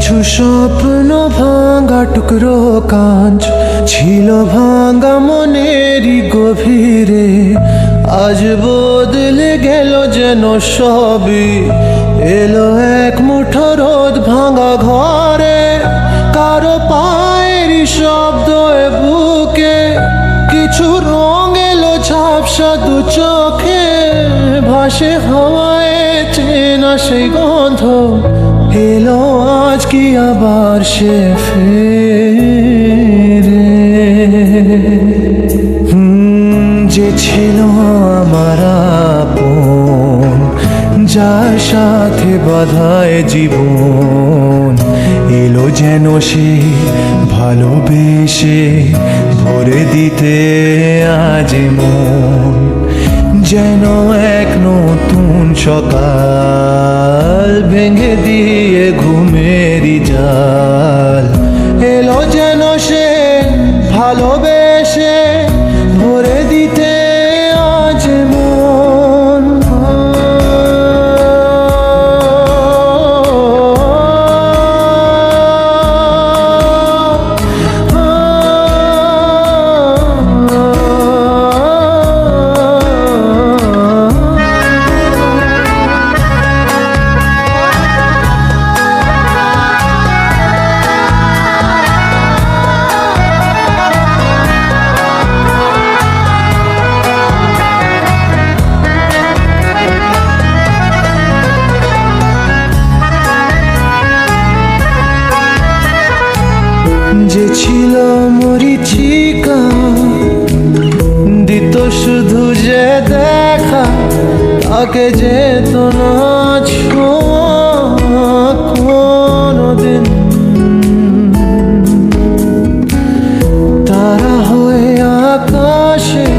কিছু স্বপ্ন ভাঙা টুকরো কাঁচ ছিল ভাঙা মনেরই গভীরে, আজ বদলে গেল যেন সবই। এলো এক মুঠো রোদ ভাঙা ঘরে, কারো পায়েরই শব্দ এ বুকে, কিছু রং এলো ঝাপসা দু চোখে, ভাসে হাওয়ায় চেনা সেই গন্ধ। এলো আজ কি আবার সে ফেরে? যে ছিল আমার আপন, যার সাথে বাঁধায় জীবন, এলো যেন সে ভালোবেসে ভরে দিতে আজ মন। যেন এক নতুন সকাল ভেঙে দিয়ে ঘুমেরই জাল, এলো যেন সে ভালোবেসে ভরে দিতে আজ মন। যে ছিল মরিচিকা, দিত শুধু যে দেখা, তাকে যেত না ছোঁয়া কোনোদিন। তারা হয়ে আকাশে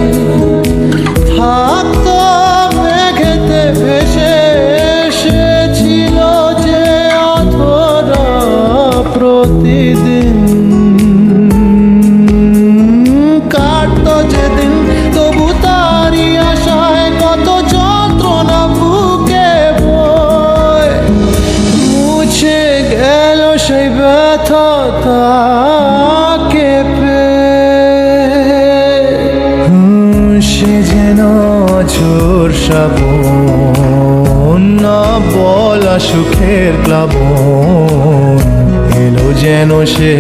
থাকতো মেঘেতে ভেসে, এসেছিল যে অধরা প্রতিদিন। কাটতো যেদিন তবু তারই আশায় কত যন্ত্রণা বুকে বয়, মুছে গেল সেই ব্যথা তাকে পেয়ে। সে যেন ঝোর শ্রাবণ, না বলা সুখের প্লাবন, এলো যেন সে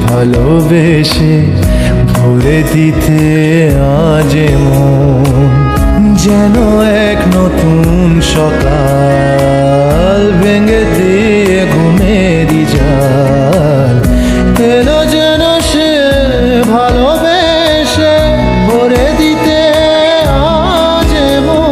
ভালোবেসে ভরে দিতে আজ মন। যেন এক নতুন সকাল ভেঙে দিয়ে ঘুমেরই জাল, এলো যেন সে ভালোবেসে ভরে দিতে আজ মন।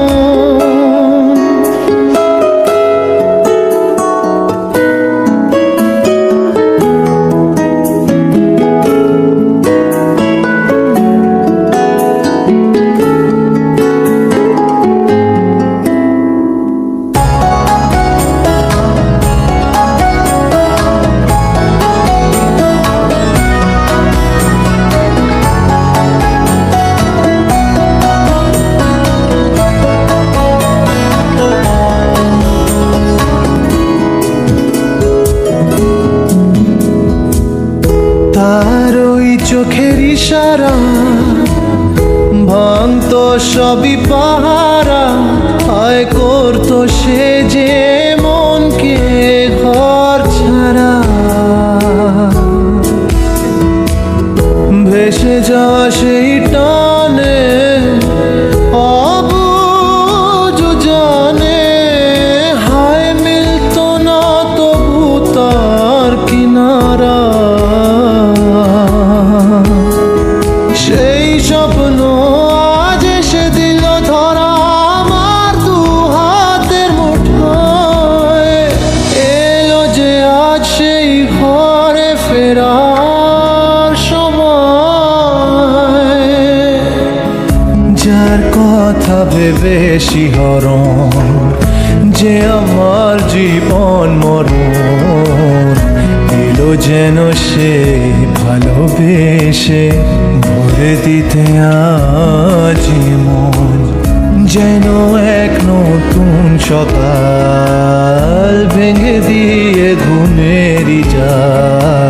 তার ওই চোখের ইশারা ভাঙতো সবই পাহারা, আয় করতো সে যে মনকে ঘর ছাড়া। ভেসে যাওয়া সেই টানে অবুঝ জানে, হায় মিলতো না তবু তার কিনারা। সেই স্বপ্ন আজ এসে দিল ধরা আমার দু হাতের মুঠোয়, এলো যে আজ সেই ঘরে ফেরার সময়। যার কথা ভেবে শিহরণ, যে আমার জীবন মরণ, এলো যেন সে ভালোবেসে ভরে দিতে আজ মন। যেন এক নতুন সকাল ভেঙে দিয়ে ঘুমেরই যায়।